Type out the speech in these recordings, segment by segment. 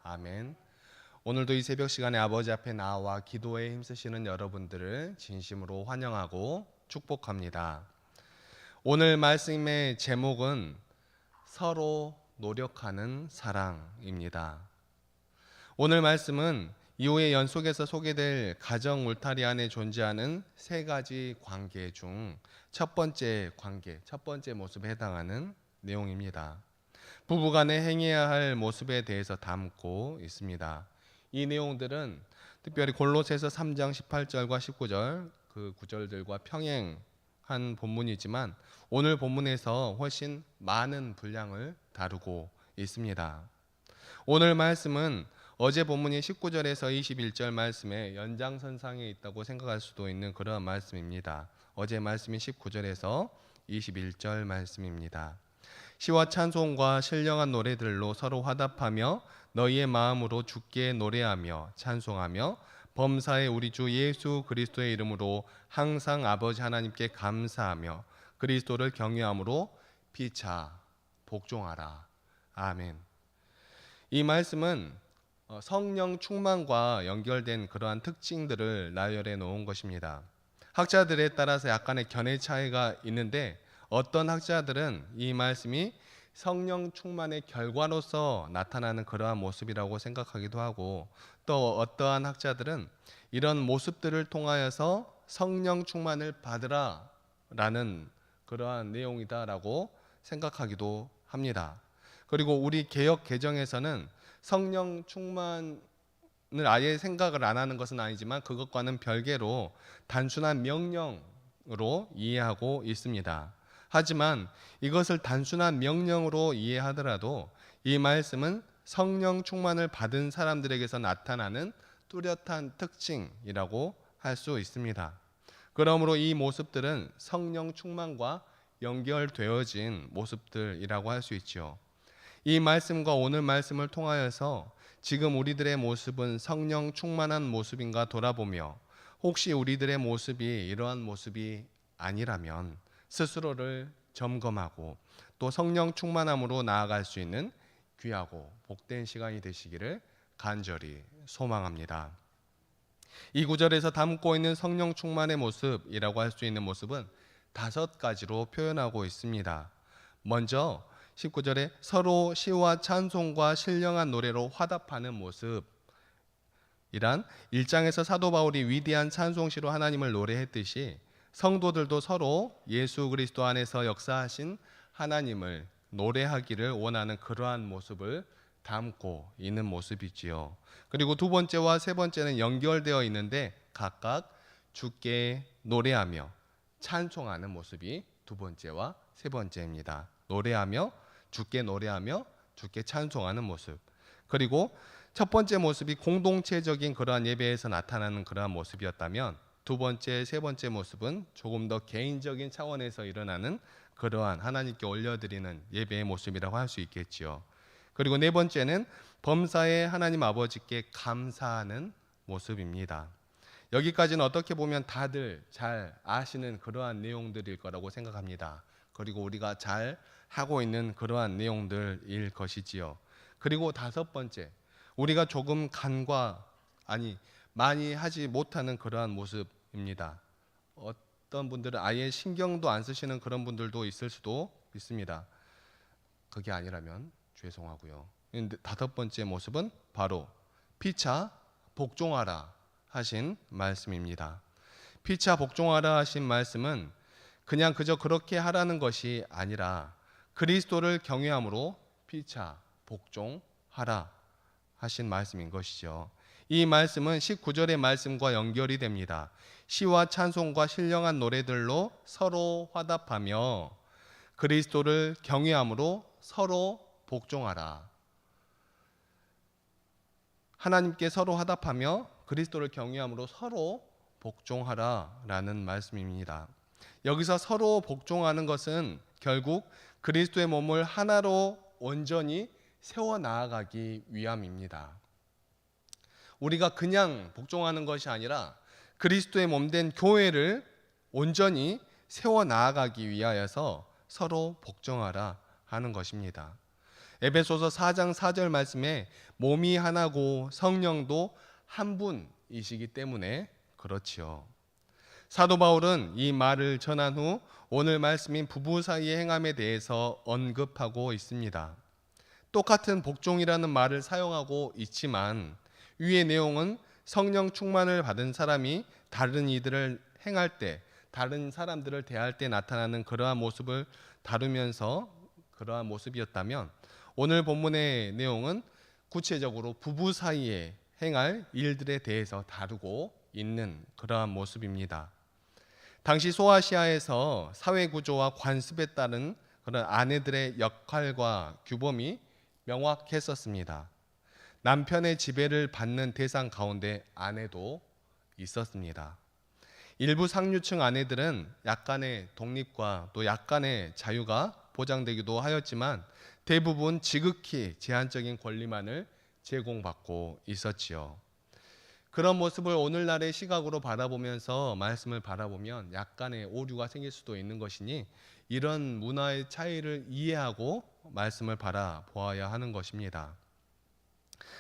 아멘. 오늘도 이 새벽 시간에 아버지 앞에 나와 기도에 힘쓰시는 여러분들을 진심으로 환영하고 축복합니다. 오늘 말씀의 제목은 서로 노력하는 사랑입니다. 오늘 말씀은 이후의 연속에서 소개될 가정 울타리 안에 존재하는 세 가지 관계 중 첫 번째 관계, 첫 번째 모습에 해당하는 내용입니다. 부부간에 행해야 할 모습에 대해서 담고 있습니다. 이 내용들은 특별히 골로새서 3장 18절과 19절 그 구절들과 평행한 본문이지만 오늘 본문에서 훨씬 많은 분량을 다루고 있습니다. 오늘 말씀은 어제 본문이 19절에서 21절 말씀의 연장선상에 있다고 생각할 수도 있는 그런 말씀입니다. 어제 말씀이 19절에서 21절 말씀입니다. 시와 찬송과 신령한 노래들로 서로 화답하며 너희의 마음으로 주께 노래하며 찬송하며 범사의 우리 주 예수 그리스도의 이름으로 항상 아버지 하나님께 감사하며 그리스도를 경외함으로 피차 복종하라. 아멘. 이 말씀은 성령 충만과 연결된 그러한 특징들을 나열해 놓은 것입니다. 학자들에 따라서 약간의 견해 차이가 있는데 어떤 학자들은 이 말씀이 성령 충만의 결과로서 나타나는 그러한 모습이라고 생각하기도 하고 또 어떠한 학자들은 이런 모습들을 통하여서 성령 충만을 받으라 라는 그러한 내용이다라고 생각하기도 합니다. 그리고 우리 개역 개정에서는 성령 충만을 아예 생각을 안 하는 것은 아니지만 그것과는 별개로 단순한 명령으로 이해하고 있습니다. 하지만 이것을 단순한 명령으로 이해하더라도 이 말씀은 성령 충만을 받은 사람들에게서 나타나는 뚜렷한 특징이라고 할 수 있습니다. 그러므로 이 모습들은 성령 충만과 연결되어진 모습들이라고 할 수 있죠. 이 말씀과 오늘 말씀을 통하여서 지금 우리들의 모습은 성령 충만한 모습인가 돌아보며 혹시 우리들의 모습이 이러한 모습이 아니라면 스스로를 점검하고 또 성령 충만함으로 나아갈 수 있는 귀하고 복된 시간이 되시기를 간절히 소망합니다. 이 구절에서 담고 있는 성령 충만의 모습이라고 할 수 있는 모습은 5가지로 표현하고 있습니다. 먼저 19절에 서로 시와 찬송과 신령한 노래로 화답하는 모습 이란 1장에서 사도 바울이 위대한 찬송시로 하나님을 노래했듯이 성도들도 서로 예수 그리스도 안에서 역사하신 하나님을 노래하기를 원하는 그러한 모습을 담고 있는 모습이지요. 그리고 두 번째와 세 번째는 연결되어 있는데 각각 주께 노래하며 찬송하는 모습이 두 번째와 세 번째입니다. 노래하며 주께 찬송하는 모습. 그리고 첫 번째 모습이 공동체적인 그러한 예배에서 나타나는 그러한 모습이었다면 두 번째, 세 번째 모습은 조금 더 개인적인 차원에서 일어나는 그러한 하나님께 올려드리는 예배의 모습이라고 할 수 있겠지요. 그리고 네 번째는 범사의 하나님 아버지께 감사하는 모습입니다. 여기까지는 어떻게 보면 다들 잘 아시는 그러한 내용들일 거라고 생각합니다. 그리고 우리가 잘 하고 있는 그러한 내용들일 것이지요. 그리고 다섯 번째, 우리가 조금 많이 하지 못하는 그러한 모습입니다. 어떤 분들은 아예 신경도 안 쓰시는 그런 분들도 있을 수도 있습니다. 그게 아니라면 죄송하고요. 근데 다섯 번째 모습은 바로 피차 복종하라 하신 말씀입니다. 피차 복종하라 하신 말씀은 그냥 그저 그렇게 하라는 것이 아니라 그리스도를 경외함으로 피차 복종하라 하신 말씀인 것이죠. 이 말씀은 19절의 말씀과 연결이 됩니다. 시와 찬송과 신령한 노래들로 서로 화답하며 그리스도를 경외함으로 서로 복종하라. 하나님께 서로 화답하며 그리스도를 경외함으로 서로 복종하라라는 말씀입니다. 여기서 서로 복종하는 것은 결국 그리스도의 몸을 하나로 온전히 세워 나아가기 위함입니다. 우리가 그냥 복종하는 것이 아니라 그리스도의 몸된 교회를 온전히 세워 나아가기 위하여서 서로 복종하라 하는 것입니다. 에베소서 4장 4절 말씀에 몸이 하나고 성령도 한 분이시기 때문에 그렇지요. 사도 바울은 이 말을 전한 후 오늘 말씀인 부부 사이의 행함에 대해서 언급하고 있습니다. 똑같은 복종이라는 말을 사용하고 있지만 위의 내용은 성령 충만을 받은 사람이 다른 이들을 행할 때, 다른 사람들을 대할 때 나타나는 그러한 모습을 다루면서 그러한 모습이었다면, 오늘 본문의 내용은 구체적으로 부부 사이에 행할 일들에 대해서 다루고 있는 그러한 모습입니다. 당시 소아시아에서 사회 구조와 관습에 따른 그런 아내들의 역할과 규범이 명확했었습니다. 남편의 지배를 받는 대상 가운데 아내도 있었습니다. 일부 상류층 아내들은 약간의 독립과 또 약간의 자유가 보장되기도 하였지만 대부분 지극히 제한적인 권리만을 제공받고 있었지요. 그런 모습을 오늘날의 시각으로 바라보면서 말씀을 바라보면 약간의 오류가 생길 수도 있는 것이니 이런 문화의 차이를 이해하고 말씀을 바라보아야 하는 것입니다.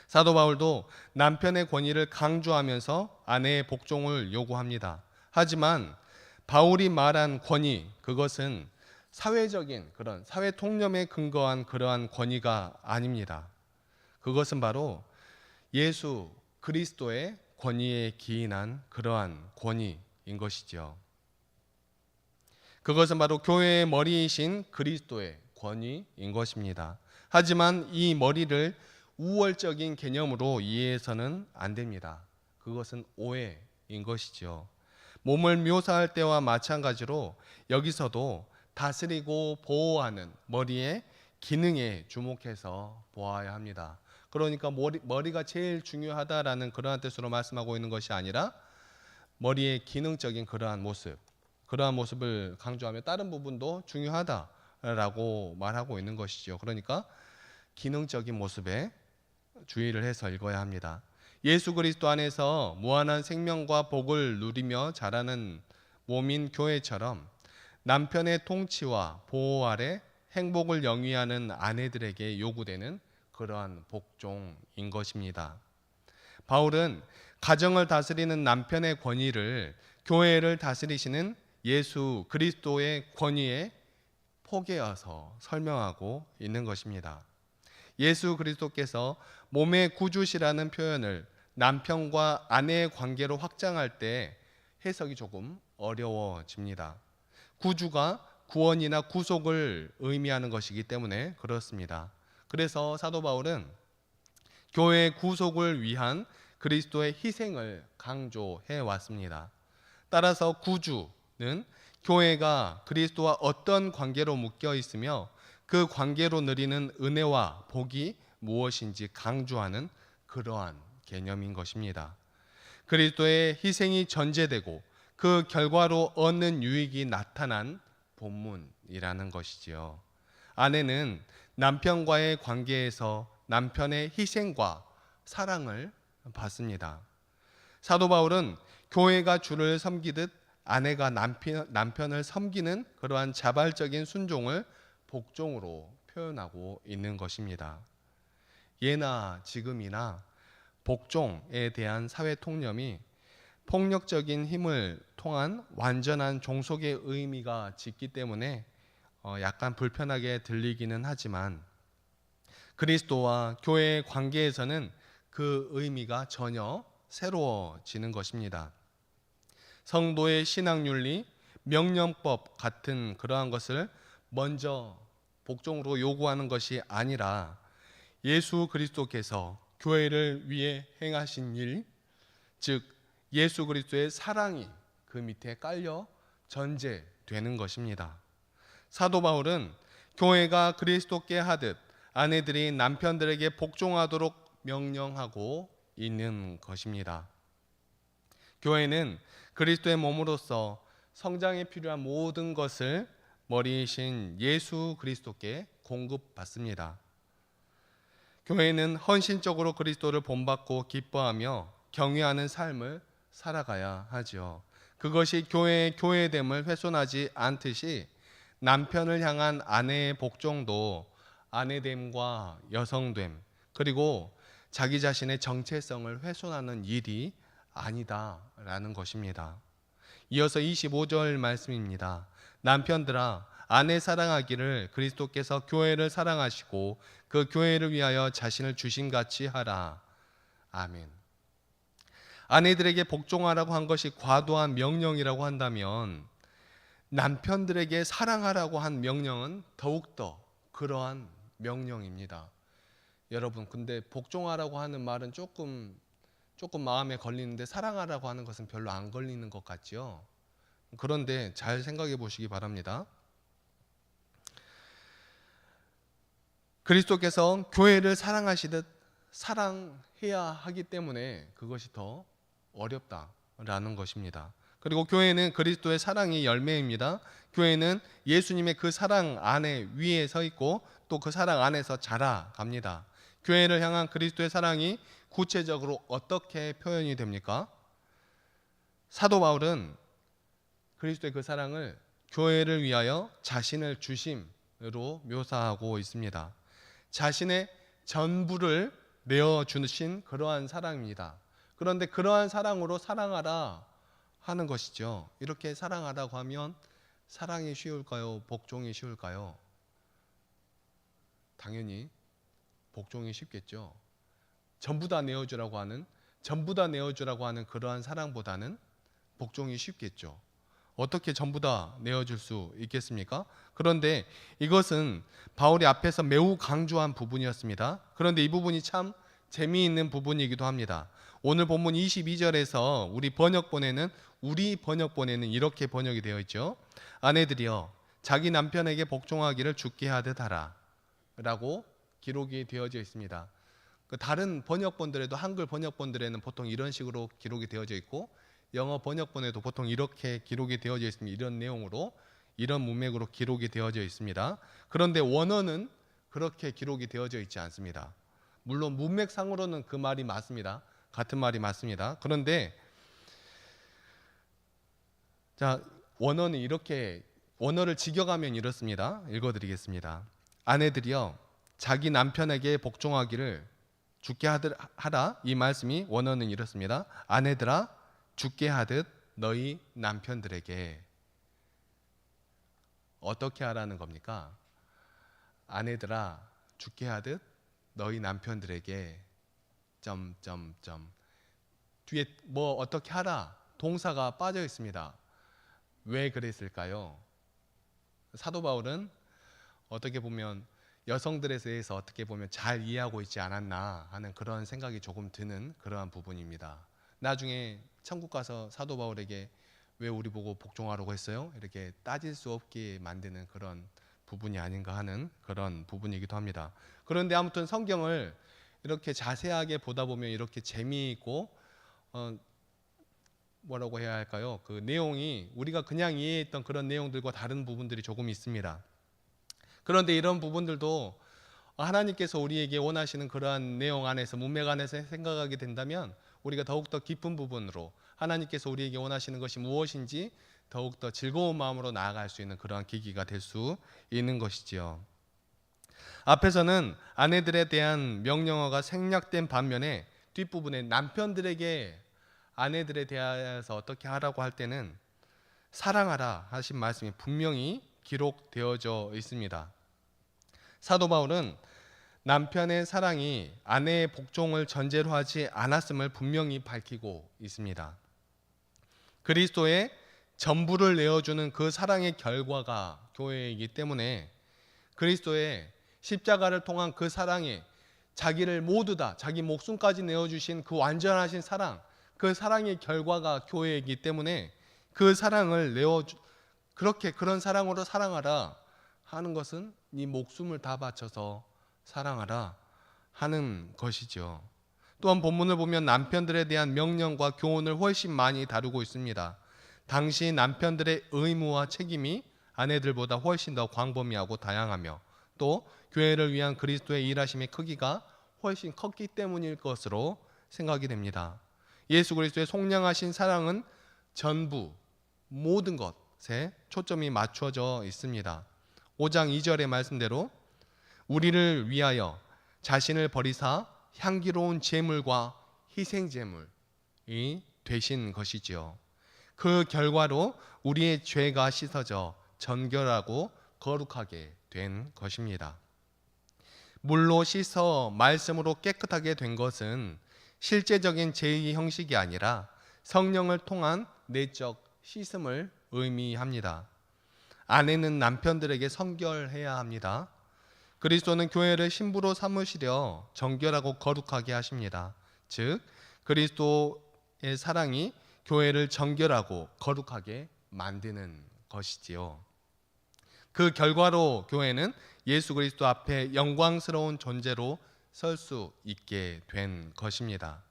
사도 바울도 남편의 권위를 강조하면서 아내의 복종을 요구합니다. 하지만 바울이 말한 권위, 그것은 사회적인 그런 사회 통념에 근거한 그러한 권위가 아닙니다. 그것은 바로 예수 그리스도의 권위에 기인한 그러한 권위인 것이죠. 그것은 바로 교회의 머리이신 그리스도의 권위인 것입니다. 하지만 이 머리를 우월적인 개념으로 이해해서는 안 됩니다. 그것은 오해인 것이죠. 몸을 묘사할 때와 마찬가지로 여기서도 다스리고 보호하는 머리의 기능에 주목해서 보아야 합니다. 그러니까 머리가 제일 중요하다라는 그러한 뜻으로 말씀하고 있는 것이 아니라 머리의 기능적인 그러한 모습을 강조하며 다른 부분도 중요하다라고 말하고 있는 것이죠. 그러니까 기능적인 모습에 주의를 해서 읽어야 합니다. 예수 그리스도 안에서 무한한 생명과 복을 누리며 자라는 몸인 교회처럼 남편의 통치와 보호 아래 행복을 영위하는 아내들에게 요구되는 그러한 복종인 것입니다. 바울은 가정을 다스리는 남편의 권위를 교회를 다스리시는 예수 그리스도의 권위에 포개어서 설명하고 있는 것입니다. 예수 그리스도께서 몸의 구주시라는 표현을 남편과 아내의 관계로 확장할 때 해석이 조금 어려워집니다. 구주가 구원이나 구속을 의미하는 것이기 때문에 그렇습니다. 그래서 사도 바울은 교회의 구속을 위한 그리스도의 희생을 강조해 왔습니다. 따라서 구주는 교회가 그리스도와 어떤 관계로 묶여 있으며 그 관계로 누리는 은혜와 복이 무엇인지 강조하는 그러한 개념인 것입니다. 그리스도의 희생이 전제되고 그 결과로 얻는 유익이 나타난 본문이라는 것이지요. 아내는 남편과의 관계에서 남편의 희생과 사랑을 받습니다. 사도 바울은 교회가 주를 섬기듯 아내가 남편을 섬기는 그러한 자발적인 순종을 복종으로 표현하고 있는 것입니다. 예나 지금이나 복종에 대한 사회 통념이 폭력적인 힘을 통한 완전한 종속의 의미가 짙기 때문에 약간 불편하게 들리기는 하지만 그리스도와 교회의 관계에서는 그 의미가 전혀 새로워지는 것입니다. 성도의 신앙윤리, 명령법 같은 그러한 것을 먼저 복종으로 요구하는 것이 아니라 예수 그리스도께서 교회를 위해 행하신 일, 즉 예수 그리스도의 사랑이 그 밑에 깔려 전제되는 것입니다. 사도 바울은 교회가 그리스도께 하듯 아내들이 남편들에게 복종하도록 명령하고 있는 것입니다. 교회는 그리스도의 몸으로서 성장에 필요한 모든 것을 머리이신 예수 그리스도께 공급받습니다. 교회는 헌신적으로 그리스도를 본받고 기뻐하며 경외하는 삶을 살아가야 하죠. 그것이 교회의 교회됨을 훼손하지 않듯이 남편을 향한 아내의 복종도 아내됨과 여성됨, 그리고 자기 자신의 정체성을 훼손하는 일이 아니다라는 것입니다. 이어서 25절 말씀입니다. 남편들아, 아내 사랑하기를 그리스도께서 교회를 사랑하시고 그 교회를 위하여 자신을 주심같이 하라. 아멘. 아내들에게 복종하라고 한 것이 과도한 명령이라고 한다면 남편들에게 사랑하라고 한 명령은 더욱더 그러한 명령입니다. 여러분, 근데 복종하라고 하는 말은 조금 마음에 걸리는데 사랑하라고 하는 것은 별로 안 걸리는 것 같죠. 그런데 잘 생각해 보시기 바랍니다. 그리스도께서 교회를 사랑하시듯 사랑해야 하기 때문에 그것이 더 어렵다라는 것입니다. 그리고 교회는 그리스도의 사랑이 열매입니다. 교회는 예수님의 그 사랑 안에 위에 서 있고 또 그 사랑 안에서 자라갑니다. 교회를 향한 그리스도의 사랑이 구체적으로 어떻게 표현이 됩니까? 사도 바울은 그리스도의 그 사랑을 교회를 위하여 자신을 주심으로 묘사하고 있습니다. 자신의 전부를 내어주신 그러한 사랑입니다. 그런데 그러한 사랑으로 사랑하라 하는 것이죠. 이렇게 사랑하라고 하면 사랑이 쉬울까요? 복종이 쉬울까요? 당연히 복종이 쉽겠죠. 전부 다 내어주라고 하는 그러한 사랑보다는 복종이 쉽겠죠. 어떻게 전부 다 내어줄 수 있겠습니까? 그런데 이것은 바울이 앞에서 매우 강조한 부분이었습니다. 그런데 이 부분이 참 재미있는 부분이기도 합니다. 오늘 본문 22절에서 우리 번역본에는 이렇게 번역이 되어 있죠. 아내들이여 자기 남편에게 복종하기를 주께 하듯 하라 라고 기록이 되어져 있습니다. 다른 번역본들에도 한글 번역본들에는 보통 이런 식으로 기록이 되어져 있고 영어 번역본에도 보통 이렇게 기록이 되어져 있습니다. 이런 내용으로 이런 문맥으로 기록이 되어져 있습니다. 그런데 원어는 그렇게 기록이 되어져 있지 않습니다. 물론 문맥상으로는 그 말이 맞습니다. 같은 말이 맞습니다. 그런데 자, 원어를 직역하면 이렇습니다. 읽어드리겠습니다. 아내들이여 자기 남편에게 복종하기를 주께 하라. 이 말씀이 원어는 이렇습니다. 아내들아 주께 하듯 너희 남편들에게. 어떻게 하라는 겁니까? 아내들아 주께 하듯 너희 남편들에게 뒤에 뭐 어떻게 하라 동사가 빠져 있습니다. 왜 그랬을까요? 사도 바울은 어떻게 보면 여성들에 대해서 어떻게 보면 잘 이해하고 있지 않았나 하는 그런 생각이 조금 드는 그러한 부분입니다. 나중에 천국 가서 사도 바울에게 왜 우리 보고 복종하라고 했어요? 이렇게 따질 수 없게 만드는 그런 부분이 아닌가 하는 그런 부분이기도 합니다. 그런데 아무튼 성경을 이렇게 자세하게 보다 보면 이렇게 재미있고 뭐라고 해야 할까요? 그 내용이 우리가 그냥 이해했던 그런 내용들과 다른 부분들이 조금 있습니다. 그런데 이런 부분들도 하나님께서 우리에게 원하시는 그러한 내용 안에서 문맥 안에서 생각하게 된다면 우리가 더욱더 깊은 부분으로 하나님께서 우리에게 원하시는 것이 무엇인지 더욱더 즐거운 마음으로 나아갈 수 있는 그러한 계기가 될 수 있는 것이지요. 앞에서는 아내들에 대한 명령어가 생략된 반면에 뒷부분에 남편들에게 아내들에 대해서 어떻게 하라고 할 때는 사랑하라 하신 말씀이 분명히 기록되어져 있습니다. 사도 바울은 남편의 사랑이 아내의 복종을 전제로 하지 않았음을 분명히 밝히고 있습니다. 그리스도의 전부를 내어주는 그 사랑의 결과가 교회이기 때문에 그리스도의 십자가를 통한 그 사랑에 자기를 모두 다 자기 목숨까지 내어주신 그 완전하신 사랑, 그 사랑의 결과가 교회이기 때문에 그 사랑을 그런 사랑으로 사랑하라 하는 것은 네 목숨을 다 바쳐서 사랑하라 하는 것이죠. 또한 본문을 보면 남편들에 대한 명령과 교훈을 훨씬 많이 다루고 있습니다. 당시 남편들의 의무와 책임이 아내들보다 훨씬 더 광범위하고 다양하며 또 교회를 위한 그리스도의 일하심의 크기가 훨씬 컸기 때문일 것으로 생각이 됩니다. 예수 그리스도의 속량하신 사랑은 전부 모든 것에 초점이 맞춰져 있습니다. 5장 2절의 말씀대로 우리를 위하여 자신을 버리사 향기로운 제물과 희생 제물이 되신 것이지요. 그 결과로 우리의 죄가 씻어져 정결하고 거룩하게 된 것입니다. 물로 씻어 말씀으로 깨끗하게 된 것은 실제적인 제의 형식이 아니라 성령을 통한 내적 씻음을 의미합니다. 아내는 남편들에게 성결해야 합니다. 그리스도는 교회를 신부로 삼으시려 정결하고 거룩하게 하십니다. 즉 그리스도의 사랑이 교회를 정결하고 거룩하게 만드는 것이지요. 그 결과로 교회는 예수 그리스도 앞에 영광스러운 존재로 설 수 있게 된 것입니다.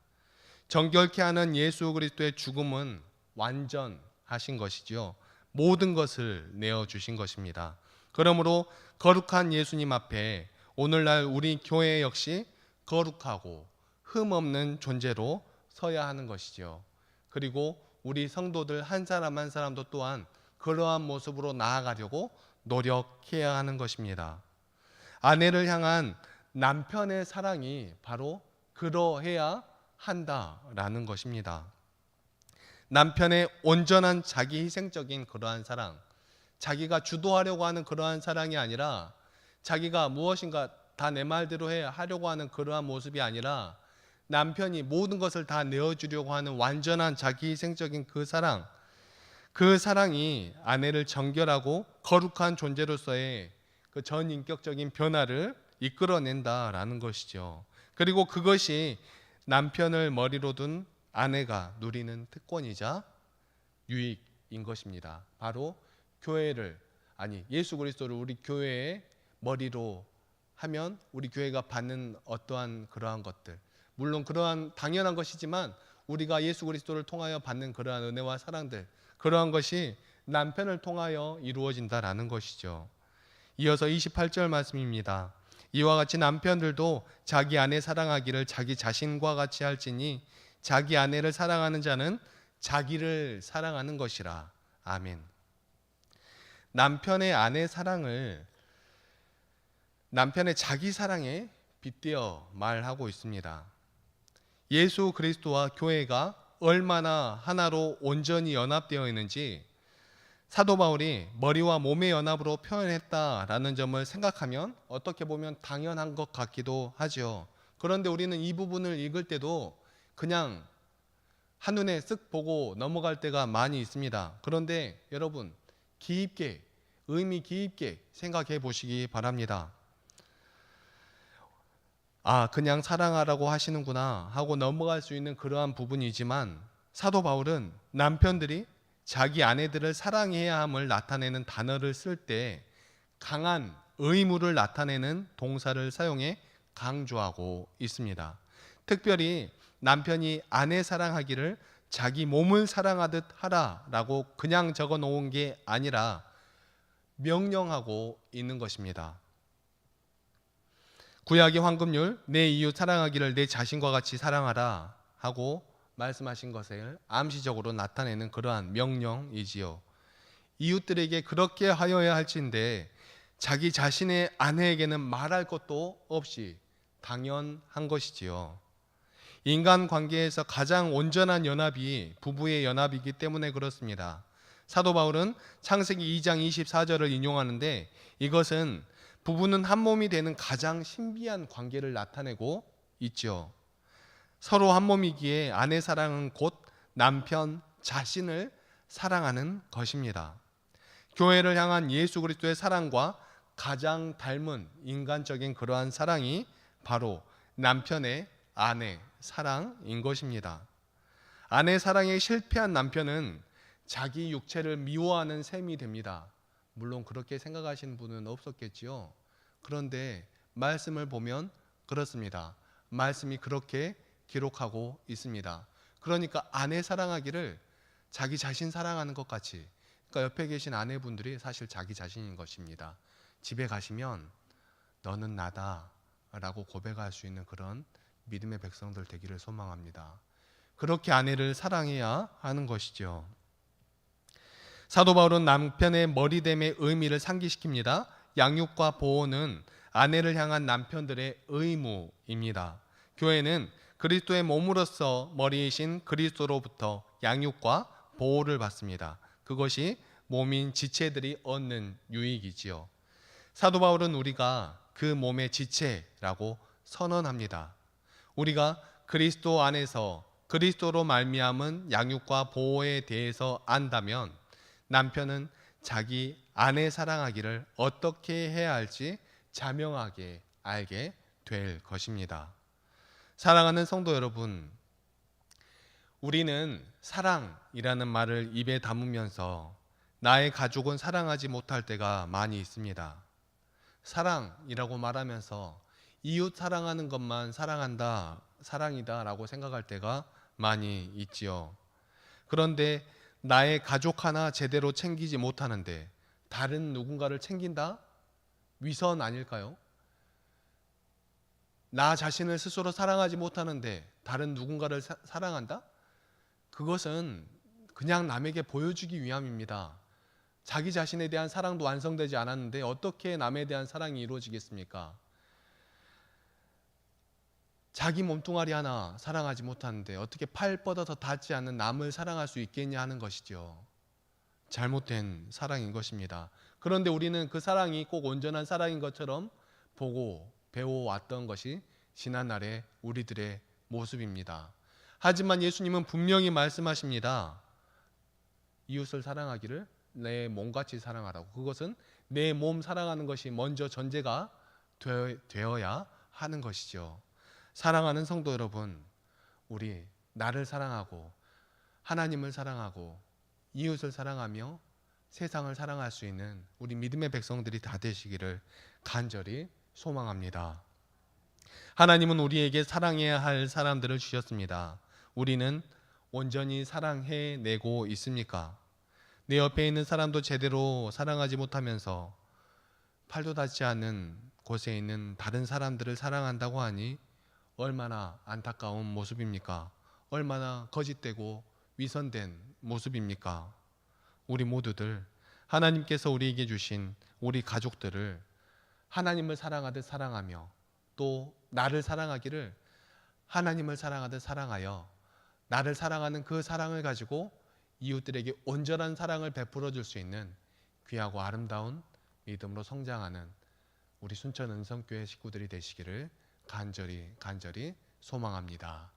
정결케 하는 예수 그리스도의 죽음은 완전하신 것이지요. 모든 것을 내어주신 것입니다. 그러므로 거룩한 예수님 앞에 오늘날 우리 교회 역시 거룩하고 흠없는 존재로 서야 하는 것이지요. 그리고 우리 성도들 한 사람 한 사람도 또한 그러한 모습으로 나아가려고 노력해야 하는 것입니다. 아내를 향한 남편의 사랑이 바로 그러해야 한다라는 것입니다. 남편의 온전한 자기 희생적인 그러한 사랑, 자기가 주도하려고 하는 그러한 사랑이 아니라 자기가 무엇인가 다 내 말대로 하려고 하는 그러한 모습이 아니라 남편이 모든 것을 다 내어주려고 하는 완전한 자기 희생적인 그 사랑이 아내를 정결하고 거룩한 존재로서의 그 전인격적인 변화를 이끌어낸다라는 것이죠. 그리고 그것이 남편을 머리로 둔 아내가 누리는 특권이자 유익인 것입니다. 바로 예수 그리스도를 우리 교회의 머리로 하면 우리 교회가 받는 어떠한 그러한 것들, 물론 그러한 당연한 것이지만 우리가 예수 그리스도를 통하여 받는 그러한 은혜와 사랑들, 그러한 것이 남편을 통하여 이루어진다라는 것이죠. 이어서 28절 말씀입니다. 이와 같이 남편들도 자기 아내 사랑하기를 자기 자신과 같이 할지니 자기 아내를 사랑하는 자는 자기를 사랑하는 것이라. 아멘. 남편의 아내 사랑을 남편의 자기 사랑에 빗대어 말하고 있습니다. 예수 그리스도와 교회가 얼마나 하나로 온전히 연합되어 있는지 사도 바울이 머리와 몸의 연합으로 표현했다라는 점을 생각하면 어떻게 보면 당연한 것 같기도 하죠. 그런데 우리는 이 부분을 읽을 때도 그냥 한눈에 쓱 보고 넘어갈 때가 많이 있습니다. 그런데 여러분 의미 깊게 생각해 보시기 바랍니다. 그냥 사랑하라고 하시는구나 하고 넘어갈 수 있는 그러한 부분이지만 사도 바울은 남편들이 자기 아내들을 사랑해야 함을 나타내는 단어를 쓸 때 강한 의무를 나타내는 동사를 사용해 강조하고 있습니다. 특별히 남편이 아내 사랑하기를 자기 몸을 사랑하듯 하라라고 그냥 적어 놓은 게 아니라 명령하고 있는 것입니다. 구약의 황금률 내 이웃 사랑하기를 내 자신과 같이 사랑하라 하고 말씀하신 것을 암시적으로 나타내는 그러한 명령이지요. 이웃들에게 그렇게 하여야 할진데 자기 자신의 아내에게는 말할 것도 없이 당연한 것이지요. 인간 관계에서 가장 온전한 연합이 부부의 연합이기 때문에 그렇습니다. 사도 바울은 창세기 2장 24절을 인용하는데 이것은 부부는 한 몸이 되는 가장 신비한 관계를 나타내고 있죠. 서로 한 몸이기에 아내 사랑은 곧 남편 자신을 사랑하는 것입니다. 교회를 향한 예수 그리스도의 사랑과 가장 닮은 인간적인 그러한 사랑이 바로 남편의 아내 사랑인 것입니다. 아내 사랑에 실패한 남편은 자기 육체를 미워하는 셈이 됩니다. 물론 그렇게 생각하시는 분은 없었겠지요. 그런데 말씀을 보면 그렇습니다. 말씀이 그렇게 기록하고 있습니다. 그러니까 아내 사랑하기를 자기 자신 사랑하는 것 같이, 그러니까 옆에 계신 아내분들이 사실 자기 자신인 것입니다. 집에 가시면 너는 나다 라고 고백할 수 있는 그런 믿음의 백성들 되기를 소망합니다. 그렇게 아내를 사랑해야 하는 것이죠. 사도 바울은 남편의 머리됨의 의미를 상기시킵니다. 양육과 보호는 아내를 향한 남편들의 의무입니다. 교회는 그리스도의 몸으로서 머리이신 그리스도로부터 양육과 보호를 받습니다. 그것이 몸인 지체들이 얻는 유익이지요. 사도 바울은 우리가 그 몸의 지체라고 선언합니다. 우리가 그리스도 안에서 그리스도로 말미암은 양육과 보호에 대해서 안다면 남편은 자기 아내 사랑하기를 어떻게 해야 할지 자명하게 알게 될 것입니다. 사랑하는 성도 여러분, 우리는 사랑이라는 말을 입에 담으면서 나의 가족은 사랑하지 못할 때가 많이 있습니다. 사랑이라고 말하면서 이웃 사랑하는 것만 사랑한다, 사랑이다 라고 생각할 때가 많이 있지요. 그런데 나의 가족 하나 제대로 챙기지 못하는데 다른 누군가를 챙긴다? 위선 아닐까요? 나 자신을 스스로 사랑하지 못하는데 다른 누군가를 사랑한다? 그것은 그냥 남에게 보여주기 위함입니다. 자기 자신에 대한 사랑도 완성되지 않았는데 어떻게 남에 대한 사랑이 이루어지겠습니까? 자기 몸뚱아리 하나 사랑하지 못하는데 어떻게 팔 뻗어서 닿지 않는 남을 사랑할 수 있겠냐 하는 것이죠. 잘못된 사랑인 것입니다. 그런데 우리는 그 사랑이 꼭 온전한 사랑인 것처럼 보고 배워왔던 것이 지난날의 우리들의 모습입니다. 하지만 예수님은 분명히 말씀하십니다. 이웃을 사랑하기를 내 몸같이 사랑하라고. 그것은 내 몸 사랑하는 것이 먼저 전제가 되어야 하는 것이죠. 사랑하는 성도 여러분, 우리 나를 사랑하고 하나님을 사랑하고 이웃을 사랑하며 세상을 사랑할 수 있는 우리 믿음의 백성들이 다 되시기를 간절히 소망합니다. 하나님은 우리에게 사랑해야 할 사람들을 주셨습니다. 우리는 온전히 사랑해내고 있습니까? 내 옆에 있는 사람도 제대로 사랑하지 못하면서 팔도 닿지 않는 곳에 있는 다른 사람들을 사랑한다고 하니 얼마나 안타까운 모습입니까? 얼마나 거짓되고 위선된 모습입니까? 우리 모두들 하나님께서 우리에게 주신 우리 가족들을 하나님을 사랑하듯 사랑하며 또 나를 사랑하기를 하나님을 사랑하듯 사랑하여 나를 사랑하는 그 사랑을 가지고 이웃들에게 온전한 사랑을 베풀어 줄 수 있는 귀하고 아름다운 믿음으로 성장하는 우리 순천 은성교회 식구들이 되시기를 간절히 소망합니다.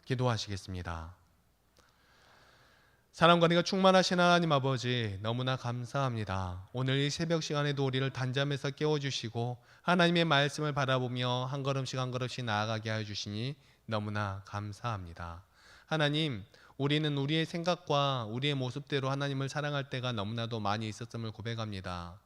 기도하시겠습니다. 사랑과 은혜가 충만하신 하나님 아버지, 너무나 감사합니다. 오늘 이 새벽 시간에도 우리를 단잠에서 깨워주시고 하나님의 말씀을 바라보며 한 걸음씩 한 걸음씩 나아가게 하여 주시니 너무나 감사합니다. 하나님, 우리는 우리의 생각과 우리의 모습대로 하나님을 사랑할 때가 너무나도 많이 있었음을 고백합니다.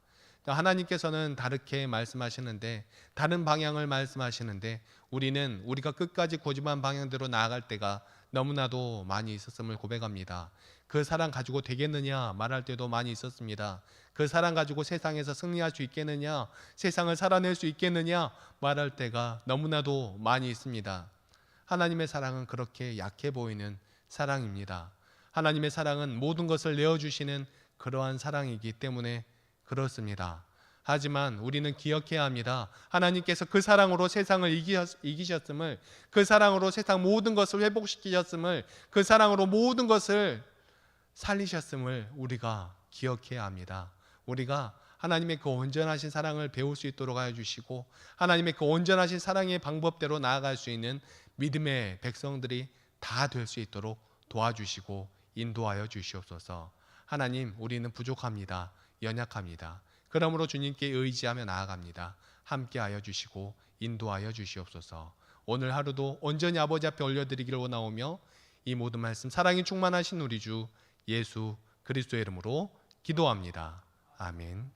하나님께서는 다르게 말씀하시는데, 다른 방향을 말씀하시는데 우리는 우리가 끝까지 고집한 방향대로 나아갈 때가 너무나도 많이 있었음을 고백합니다. 그 사랑 가지고 되겠느냐 말할 때도 많이 있었습니다. 그 사랑 가지고 세상에서 승리할 수 있겠느냐, 세상을 살아낼 수 있겠느냐 말할 때가 너무나도 많이 있습니다. 하나님의 사랑은 그렇게 약해 보이는 사랑입니다. 하나님의 사랑은 모든 것을 내어주시는 그러한 사랑이기 때문에 그렇습니다. 하지만 우리는 기억해야 합니다. 하나님께서 그 사랑으로 세상을 이기셨음을, 그 사랑으로 세상 모든 것을 회복시키셨음을, 그 사랑으로 모든 것을 살리셨음을 우리가 기억해야 합니다. 우리가 하나님의 그 온전하신 사랑을 배울 수 있도록 하여 주시고 하나님의 그 온전하신 사랑의 방법대로 나아갈 수 있는 믿음의 백성들이 다 될 수 있도록 도와주시고 인도하여 주시옵소서. 하나님, 우리는 부족합니다. 연약합니다. 그러므로 주님께 의지하며 나아갑니다. 함께하여 주시고 인도하여 주시옵소서. 오늘 하루도 온전히 아버지 앞에 올려드리기를 원하오며 이 모든 말씀 사랑이 충만하신 우리 주 예수 그리스도의 이름으로 기도합니다. 아멘.